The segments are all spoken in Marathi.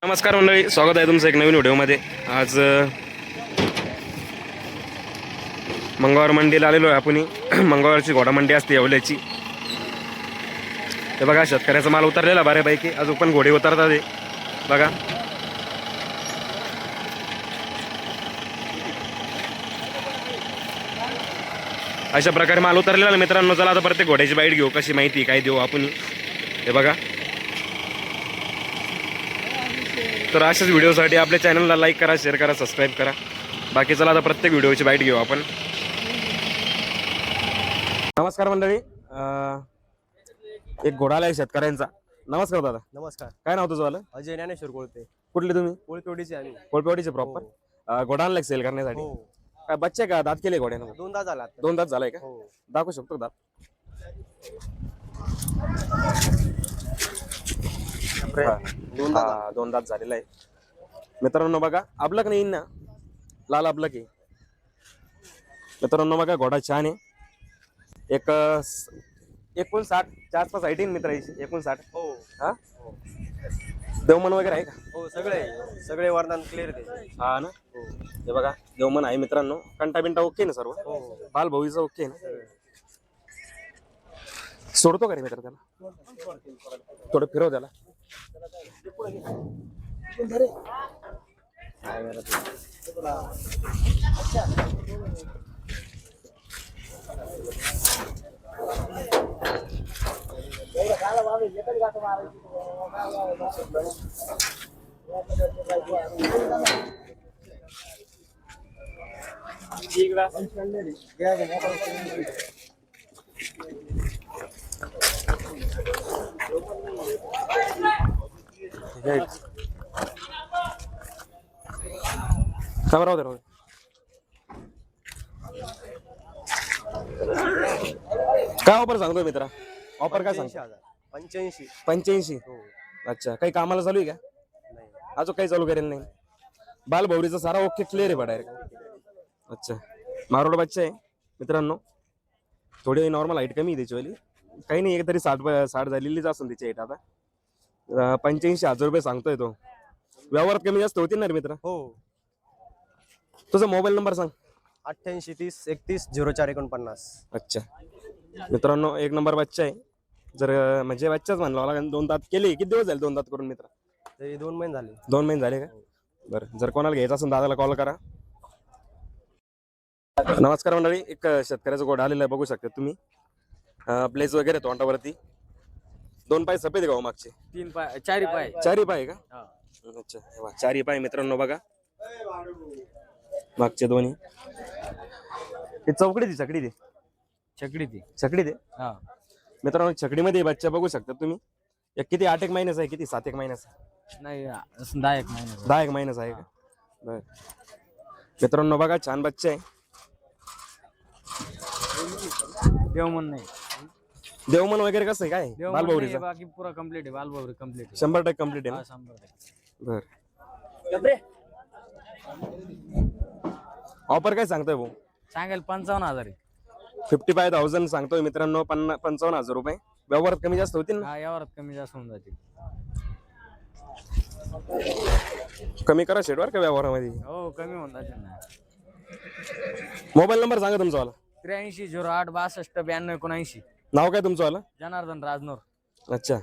नमस्कार मंडळी, स्वागत आहे तुमचं एक नवीन व्हिडिओमध्ये. आज मंगळवार मंडीला आलेलो आहे आपण. मंगळवारची घोडा मंडी असते येवल्याची. ते बघा शेतकऱ्याचा माल उतरलेला बऱ्यापैकी, अजून पण घोडे उतरतात ते बघा. अशा प्रकारे माल उतरलेला मित्रांनो. चला आता प्रत्येक घोड्याची बाईट घेऊ, कशी माहिती काय देऊ आपण. हे बघा, तर अशाच व्हिडिओसाठी आपल्या चॅनलला लाईक करा, शेअर करा, सबस्क्राईब करा. बाकी चला आता प्रत्येक व्हिडिओची बाईट घेऊ आपण. नमस्कार मंडळी, एक घोडा आलाय शेतकऱ्यांचा. नमस्कार दादा. नमस्कार. काय नाव तुझं? अजय ज्ञानेश्वर कोळपे. कुठले तुम्ही? कोळपेवाडीचे आम्ही. कोळपेवाडीचे प्रॉपर. घोडा आणलाय सेल करण्यासाठी? हो. काय बच्चे का दात केले घोड्यानं? दोनदा झाला आता. दोन दात झालाय का? हो. दाखवू शकतो दात? दोन दात झालेला आहे मित्रांनो. बघा अबलक नाही ना, लाल अबलक आहे मित्रांनो. बघा घोडा छान आहे. एक 59च्या आसपास आहे मित्र. 59. हो. हा, देवमन वगैरे आहे का? हो, सगळे वरदान क्लिअर त्याचे. हा ना. हो. हे बघा देवमन आहे मित्रांनो. कंटा बिंटा ओके ना सर्व? हो. बाल भोईचं ओके ना? सोडतो का रे मित्र त्याला? थोडं फिरव त्याला. राहू दे. काय ऑफर सांगतो मित्रा? ऑफर काय सांगतो? 85,000. 85. हो. अच्छा, काही कामाला चालू आहे का? नाही. अजून काही चालू करेल नाही? बाल भौरीचा सारा ओके क्लिअर आहे बा डायरेक्ट. अच्छा, मारोड बच्चा आहे मित्रांनो. थोडी नॉर्मल हाईट कमी आहे त्याचीवाली. काही नाही, एक तरी 60 झालेलीच असेल त्याची हाईट. आता 85,000 रुपये सांगतोय तो. व्यवहारात कमी जास्त होतील ना रे मित्र? हो. तुझा मोबाईल नंबर सांग. 88 30 31 0449. अच्छा मित्रांनो, एक नंबर बच्चा आहे. जर म्हणजे बच्चाच म्हणला मला. 2 दात केले. किती दिवस झाले 2 दात करून मित्र? तरी 2 महिने झाले. 2 महिने झाले का? बरं, जर कोणाला घ्यायचं असेल दादाला कॉल करा. नमस्कार मंडळी, एक शेतकऱ्याचा घोडा आलेला आहे, बघू शकता तुम्ही. ब्लेज वगैरे तोंडावरती. 2 पाय सफेद गाव मागचे? 3 पाय 4 पाय. 4 पाय का? हा. अच्छा, 4 पाय मित्रांनो. बघा मागचे दोन्ही. ते चौकडी ती छकडी छकडी ते हा मित्रांनो. छकडीमध्ये बच्चा बघू शकता तुम्ही. एक किती 8 एक महिन्याचा आहे? किती 7 एक महिन्याचा? नाही, 10 एक महिने. 10 एक महिन्याचा आहे का? बर मित्रांनो, बघा छान बच्चा आहे. देवमन नाही. देवमन वगैरे कसं आहे? काय बालभौरीचा? बाकी पुरा कंप्लीट आहे. बालभौरी कंप्लीट आहे. 100% कंप्लीट आहे ना? 100%. बर. ऑफर काय सांगतोय भाऊ? सांगायला 55,000 आहे. 55,000 सांगतोय मित्रांनो. 55,000 रुपये. व्यवहारात कमी जास्त होतील ना? हा, यावरात कमी जास्त होऊन जाते. कमी करा शेडवर का व्यवहारामध्ये? हो, कमी होऊन जाते ना. मोबाईल नंबर सांगा तुमचा वाला. 83 08 62 92 79. नाव काय तुमचं वाला? जनार्दन राजनोर. अच्छा,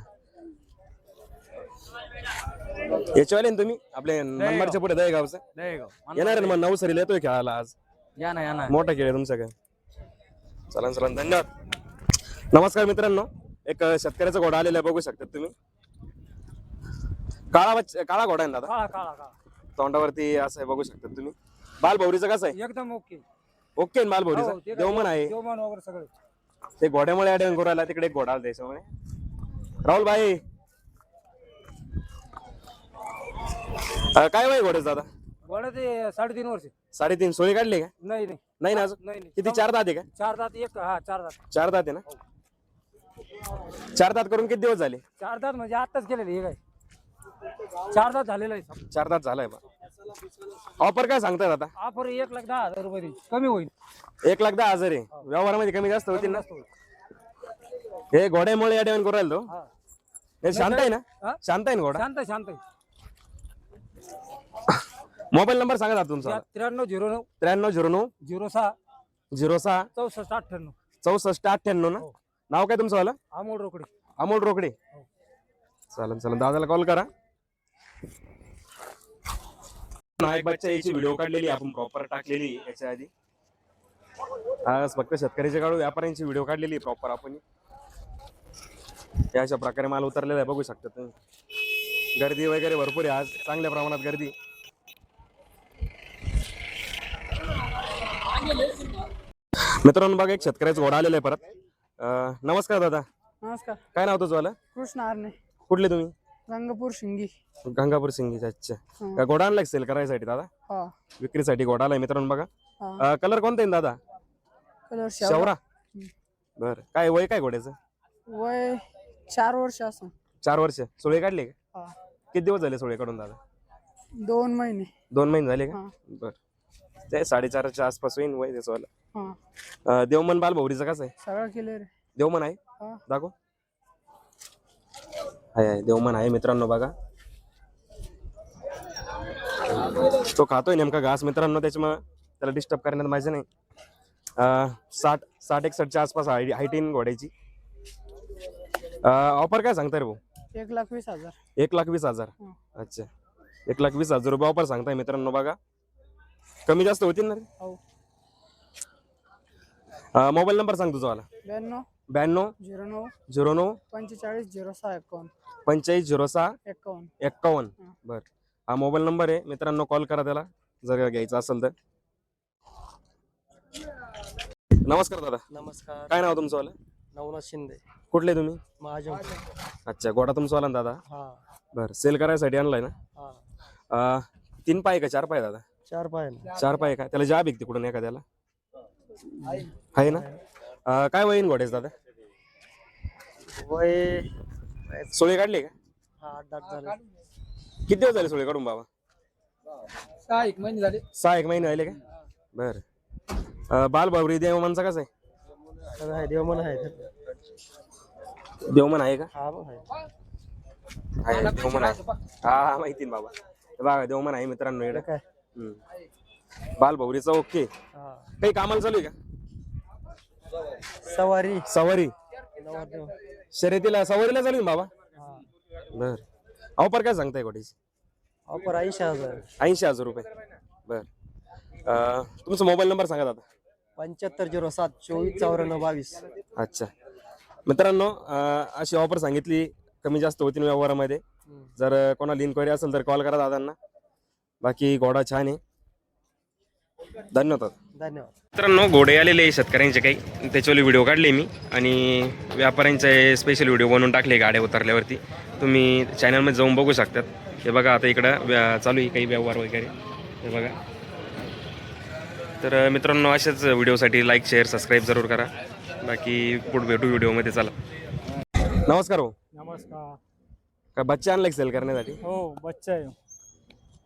याच्यावाले ना तुम्ही? आपल्या नंबरच्या पुढे दहेगावचं येणार आहे ना? मग नवसरीला येतोय खेळायला आज. या ना. मोठा खेळ आहे तुमचा. काय चला धन्यवाद. नमस्कार मित्रांनो, एक शेतकऱ्याचा घोडा आलेला आहे, बघू शकता तुम्ही. काळा घोडा आहे ना दादा? काळा तोंडावरती असं आहे, बघू शकता तुम्ही. बालभौरीचं कसं आहे? एकदम ओके. ओके ना बालभौरीचं? देवमन आहे वगैरे सगळे. ते घोड्यामुळे ऍड करू राहिला. तिकडे एक घोडा आला त्याच्यामुळे. राहुल भाई, काय वय घोड्याचं दादा? घोडा ते 3.5 वर्ष. 3.5 सोळी काढले का? नाही नाही ना अजून? नाही. किती 4 दात आहे का? 4 दात. 4 दात. 4 दात आहे ना? 4 दात करून किती दिवस झाले? 4 दात म्हणजे आताच केलेले. हे काय 4 दात झालेला आहे. 4 दात झालाय बा. ऑफर काय सांगताय आता? ऑफर 1,10,000 रुपये कमी होईल. 1,10,000 आहे. व्यवहारामध्ये कमी जास्त होतील ना? हे घोड्यामुळे या डेवण करू राहिलो. हे शांत आहे ना? शांत आहे ना घोडा? शांत. मोबाईल नंबर सांगा दादा तुमचा. 9309 9309 06 06 64 98. 64 98 ना. हो. नाव काय तुमचं वाला? अमोल रोकडे. अमोल रोकडे. हो. चालेल चालेल, दादाला कॉल करा. नायक बच्चा याची व्हिडिओ काढलेली आपण प्रॉपर टाकलेली याच्या आधी. आज फक्त शेतकऱ्याचे काढू, व्यापाऱ्यांची व्हिडिओ काढलेली प्रॉपर आपण. या अशा प्रकारे माल उतरलेला आहे, बघू शकता तुम्ही. गर्दी वगैरे भरपूर आहे आज, चांगल्या प्रमाणात गर्दी. मित्रांनो बघा, एक शेतकऱ्याचा घोडा आलेला आहे परत. नमस्कार दादा, नमस्कार. काय नाव तुझं वाला? कृष्ण आरणे, कुठले तुम्ही? गंगापूर शिंगी. गंगापूर सिंगी. अच्छा, काय घोडा आणलाय सेल करायसाठी दादा? हा. विक्रीसाठी घोडा आलाय मित्रांनो बघा. हा. कलर कोणता आहे दादा? कलर शवरा. बर, काय वय काय घोड्याचं? वय 4 वर्ष असं. 4 वर्ष. सोळे काढले का? हा. किती दिवस झाले सोळे काढून दादा? 2 महिने. 2 महिने झाले का? हा. बर, ते 4.5च्या आसपास होईल वय त्याचं वाला. हा. देवमन बाल भौरीचं कसं आहे? सगळं केलं रे. देवमन आहे? हा. दाखव. आहे देवमन आहे मित्रांनो बघा. तो खातोय नेमका घास मित्रांनो, त्याच्यामुळे त्याला डिस्टर्ब करण्यात माझं नाही. 60-61च्या आसपास हाईटीन घोड्याची. ऑफर काय सांगताय रे भाऊ? 1,20,000. 1,20,000. हा. अच्छा, 1,20,000 रुपये ऑफर सांगताय मित्रांनो बघा. कमी जास्त होतील ना रे? हो. मोबाईल नंबर सांग तुझा वाला. 92 92 09 09 45 06 51. 45 06 51. 51. हा. बर, हा मोबाईल नंबर आहे मित्रांनो, कॉल करा त्याला जर घ्यायचा असेल तर. नमस्कार दादा, नमस्कार. काय नाव तुमचं वाला? नवनाथ शिंदे, कुठले तुम्ही? महाजन. अच्छा, घोडा तुमचा वाला ना दादा? हा. बर, सेल करायसाठी आणलाय ना? हा. 3 पाय का 4 पाय दादा? 4 पाय ना. 4 पाय का? त्याला जाब आहे तिकडून एखाद्याला आहे ना? काय वहीन घोड्याच दादा? वय सोळे काढले का? 8 झाले. किती दिवस झाले सोळे काढून बाबा? 6 महिने झाले. 6 महिने राहिले का? बर, बाल बावरी देवमनचा कसं आहे? आहे देवमन आहे. देवमन आहे का? हा मग आहे. आहे देवमन आहे. हा माहिती ना बाबा, हे बघा देवमन आहे मित्रांनो इकडे. काय? बाल भौरीचा ओके. हा. काही कामाला चालू आहे का? सवारी. सवारी नवरदेव. शर्यतीला सवारीला चालू आहे ना बाबा? हा. बर, ऑफर काय सांगताय घोड्याची? ऑफर 80,000. 80,000 रुपये. बर, तुमचा मोबाईल नंबर सांगा दादा. 7507 24 52. अच्छा मित्रांनो, अशी ऑफर सांगितली, कमी जास्त होतील व्यवहारामध्ये. जर कोणाला इन्क्वायरी असेल तर कॉल करा दादांना. बाकी घोडा छान आहे. धन्यवाद. धन्यवाद. मित्रांनो, घोडे आलेले आहे शेतकऱ्यांचे काही, त्याच्यावाले व्हिडिओ काढले मी आणि व्यापाऱ्यांचे स्पेशल व्हिडिओ बनवून टाकले गाड्या उतरल्यावरती. तुम्ही चॅनलमध्ये जाऊन बघू शकतात. हे बघा, आता इकडं चालू आहे काही व्यवहार वगैरे, हे बघा. तर मित्रांनो, अशाच व्हिडिओसाठी लाईक शेअर सबस्क्राईब जरूर करा. बाकी पुढे भेटू व्हिडिओमध्ये. चला, नमस्कार हो. नमस्कार. का बच्चा आणला सेल करण्यासाठी? हो, बच्चा आहे.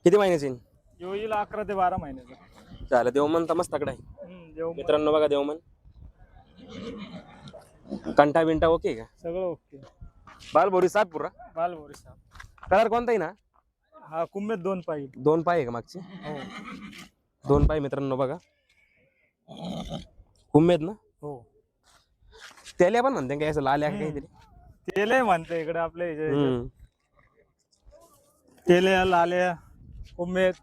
किती महिन्याची? येईल 11 ते 12 महिन्याचा. झालं, देवमन तर मस्त तगडा आहे मित्रांनो बघा. देवमन कंटा बिंटा ओके का? सगळं ओके. बालभोरी 7 पुरा. बालभोरी साहेब. कलर कोणता आहे ना? हा, कुंभेत 2 पाय. 2 पाय आहे का मागचे? हो. 2 पाय मित्रांनो बघा. कुंभेत ना? हो. त्याला पण म्हणते काय असं लाल्या काहीतरी? तेले म्हणते इकडे आपल्या तेले लाल्या कुंभेत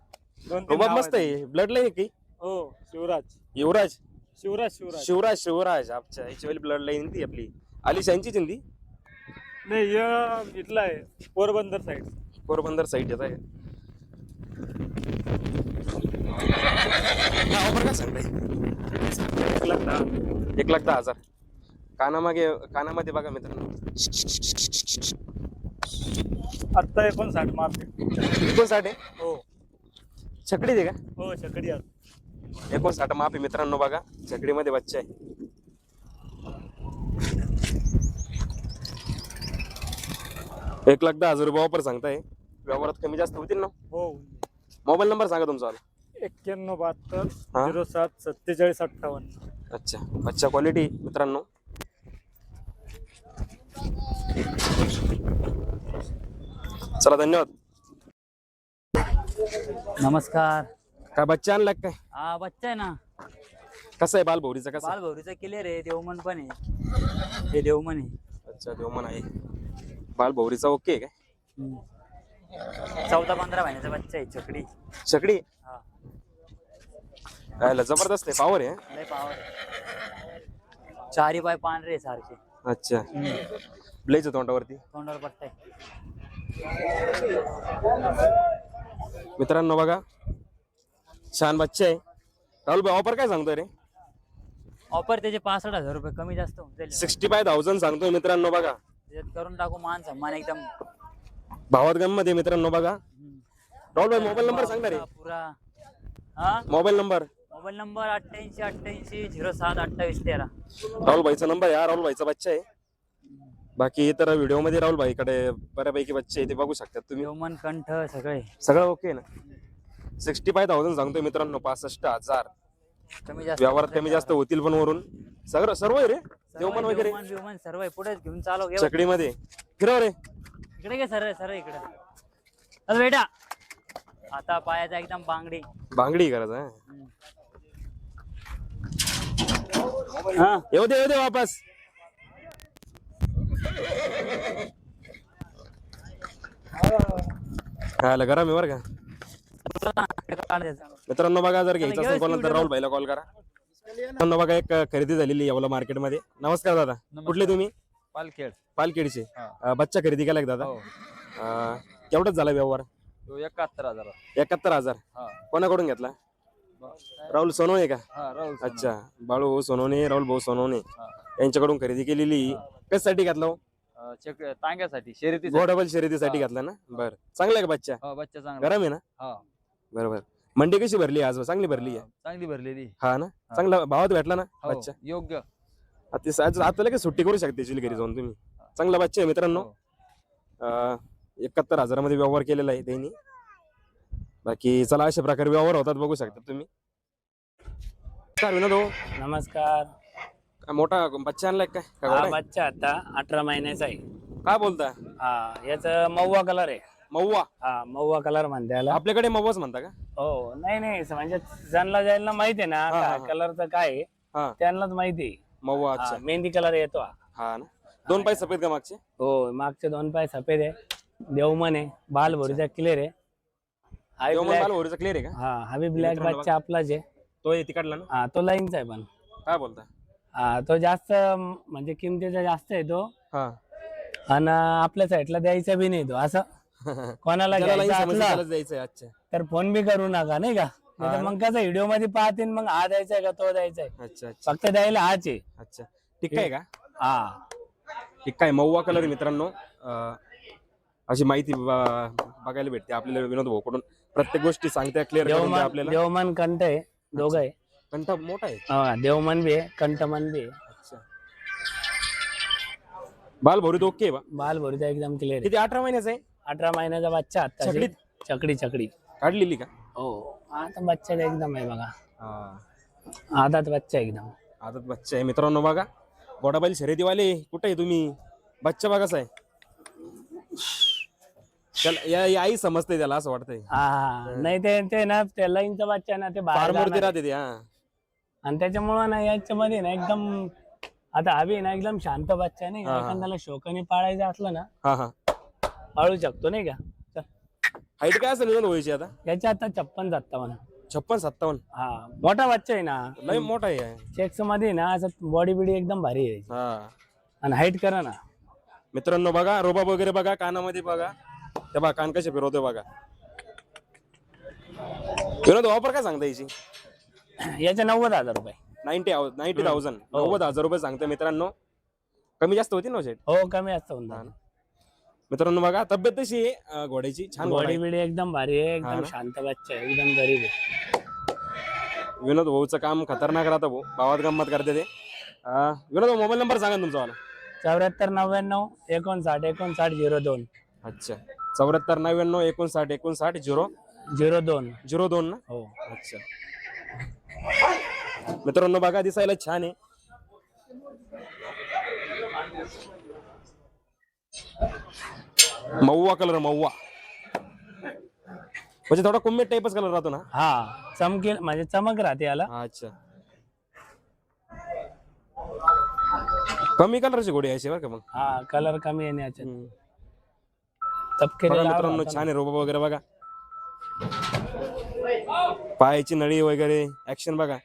2-3 मस्त आहे. ब्लड लाईन की? हो. शिवराज. युवराज. शिवराज. शिवराज. शिवराज. शिवराज. अच्छा, याची वाली ब्लड लाईन ती आपली आलिशांचीच आहे ती. नाही, इथला आहे पोरबंदर साईड. पोरबंदर साईड येत आहे. ऑफर काय सांगताय? 1,10,000. कानामध्ये बघा मित्रांनो. आत्ता 59 मार्केट. 59 आहे? हो. छकडी दे का? हो, छकडी. 59 माप आहे मित्रांनो बघा. छकडीमध्ये बच्चा आहे. ₹1,10,000 ऑफर सांगताय. व्यवहारात कमी जास्त होतील ना? हो. मोबाईल नंबर सांगा तुमचा. 9172 07 47 58. अच्छा, बच्चा क्वालिटी मित्रांनो. चला, धन्यवाद. नमस्कार. काय बच्चा आणला काय? हा बच्चा आहे ना. कसं आहे बाल भोवरीचा कसं? बाल भौरीचा क्लिअर आहे. देवमन पण आहे. हे देवमन आहे. अच्छा देवमन आहे. बाल भोवरीचा ओके काय? 14-15 महिन्याचा बच्चा आहे. छकडी. छकडी हा यायला जबरदस्त आहे पावर आहे. लय पावर. चारी पाय पांढरे सारखे. अच्छा ब्लेज तोंडावरती. तोंडावर पट्टा आहे. मित्रांनो बघा छान बच्चा आहे. राहुल भाई ऑफर काय सांगतोय रे? ऑफर त्याचे 65,000 रुपये कमी जास्त होऊन जाईल. 65,000 सांगतोय मित्रांनो बघा. त्याच्यात करून टाकू मान सन्मान एकदम. भावात गम मध्ये मित्रांनो बघा. राहुल भाई मोबाईल नंबर सांग ना रे. पुरा. हा मोबाईल नंबर 88 07 28 13. राहुल भाईचा नंबर आहे. राहुल भाईचा बच्चा आहे. बाकी इतर व्हिडिओ मध्ये राहुल भाईकडे बऱ्यापैकी बच्चे आहे ते बघू शकतात तुम्ही. देवमन कंठ सगळे सगळं ओके ना. 65,000 सांगतोय मित्रांनो. 65,000 कमी जास्त व्यवहारात कमी जास्त होतील पण वरून सगळं सर्व आहे रे. देवमन वगैरे देवमन सर्व आहे. पुढे घेऊन चालव घे. चकडीमध्ये फिरव रे. इकडे घे सर इकडे. अरे बेटा आता पायाचा एकदम बांगडी. बांगडी करायचं हा येऊ दे वापस. हा गरम आहे बरं का मित्रांनो बघा. जर घ्यायचं असेल कोणाला तर राहुल भाईला कॉल करा. मित्रांनो बघा एक खरेदी झालेली येवला मार्केटमध्ये. नमस्कार दादा. कुठले तुम्ही? पालखेड. पालखेडचे. बच्चा खरेदी केलाय का दादा? केवढाच झाला व्यवहार? 71,000. 71,000 कोणाकडून घेतला? राहुल सोनवणे का? राहुल. अच्छा बाळू सोनवणे राहुल भाऊ सोनवणे यांच्याकडून खरेदी केलेली. कशासाठी घेतला हो? टांग्यासाठी शर्यती. घोडाबल शर्यतीसाठी घेतला ना. बरं चांगला आहे का बच्चा? बच्चा चांगला. गरम आहे ना? बरोबर. मंडी कशी भरली आज? चांगली भरली आहे. चांगली भरलेली. हा ना. चांगला भावात भेटला ना बच्चा? योग्य. आता लगेच सुट्टी करू शकते घरी जाऊन तुम्ही. चांगला बच्चा आहे मित्रांनो. 71,000 मध्ये व्यवहार केलेला आहे त्यांनी. बाकी चला अशा प्रकारे व्यवहार होतात बघू शकता तुम्ही. काय विनोद हो? नमस्कार. मोठा बच्चा आणलाय काय? हा बच्चा आता 18 महिन्याचा आहे. काय बोलता? हा याचा मऊवा कलर आहे. मऊवा. हा मऊवा कलर म्हणते याला. आपल्याकडे मऊवाच म्हणता का? हो नाही म्हणजे ज्यांना जायला माहिती आहे ना कलरचं काय आहे त्यांनाच माहिती आहे. मऊवा. अच्छा मेहंदी कलर येतो हा ना. 2 पाय सफेद का मागचे? हो मागचे 2 पाय सफेद आहे. देवमन आहे. बाल भोरीचा क्लिअर आहे. बाल भोरीचा क्लिअर आहे का? हा हवी ब्लॅक बच्चा आपलाच आहे. तो तिकडला ना. हा तो लाईनचा आहे पण. काय बोलता? हा तो जास्त म्हणजे किमतीचा जास्त आहे तो. हा आणि आपल्या साईडला द्यायचा बी नाही तो असं. कोणाला द्यायचं. अच्छा तर फोन बी करू नका नाही का. मग कसं व्हिडिओ मध्ये पाहतील मग हा द्यायचाय का तो द्यायचाय. अच्छा फक्त द्यायला हाच आहे. अच्छा ठीक आहे का? हा ठीक आहे. मऊवा कलर मित्रांनो. अशी माहिती बघायला भेटते आपल्याला विनोद भाऊकडून. प्रत्येक गोष्टी सांगते क्लिअर करून आपल्याला. देवमन कंठ आहे. दोघं आहे. कंठ मोठा आहे. हा देवमन बी आहे कंठमन बी आहे. अच्छा बाल भोरीत ओके बा. बाल भोरीचा एकदम क्लिअर आहे. किती? 18 महिन्याचा आहे. 18 महिन्याचा बच्चा आता. चकडी काढलेली का? हो आता बच्चा एकदम आहे बघा. आदात बच्चा एकदम. आदत बच्चा आहे मित्रांनो बघा. गोडाबाईल शर्यतीवाले कुठे आहे तुम्ही? बच्चा बघाच आहे. त्याला या आई समजते त्याला असं वाटतंय. हा नाही ते ना त्या लाईनचा बच्चा ना ते बाहेर फार मूर्ती राहते ते. आणि त्याच्यामुळं ना याच्यामध्ये ना एकदम आता हवी ना एकदम शांत बच्चा नाही का. एखाद्याला शोकाने पाळायचं असलं ना पाळू शकतो नाही का. हाईट काय असेल विनोद व्हायची आता? याच्या आता 56-57. 56-57. हा मोठा बच्चा आहे ना. लय मोठा आहे. चेक्स मध्ये ना असं बॉडी बिडी एकदम भारी आहे. आणि हाईट करा ना मित्रांनो बघा. रोबा वगैरे बघा. कानामध्ये बघा. ते बघा कान कसे फिरवतोय बघा. विनोद ऑफर काय सांगता याची? याचे 90,000 रुपये. 90,000 90,000 रुपये सांगतोय मित्रांनो. कमी जास्त होती ना शेट? हो कमी असतं मित्रांनो बघा. तब्येत तशी आहे घोड्याची? छान बॉडी बिडी एकदम भारी आहे. एकदम शांत बच्चा आहे. एकदम गरीब आहे. विनोद भाऊचं काम खतरनाक राहतं भाऊ. भावात गंमत करते ते. विनोद भाऊ मोबाईल नंबर सांगा तुमचा वाला. 74 99 59 59 02. अच्छा 74 99 59 59 02 02 ना. हो. अच्छा मित्रांनो बघा दिसायला छान आहे. मऊवा कलर मऊवा. म्हणजे थोडा कुम्मेट टाईपच कलर राहतो ना. हा चमकेल म्हणजे चमक राहते याला. अच्छा, कमी कलरची घोडी आहे बरं का मग. हा कलर कमी आहे याच्यात. हम्म. तपकिरी बघा लाल मित्रांनो, होता ना. छान आहे रोबा वगैरे बघा, पायाची नळी वगैरे ऍक्शन बघा.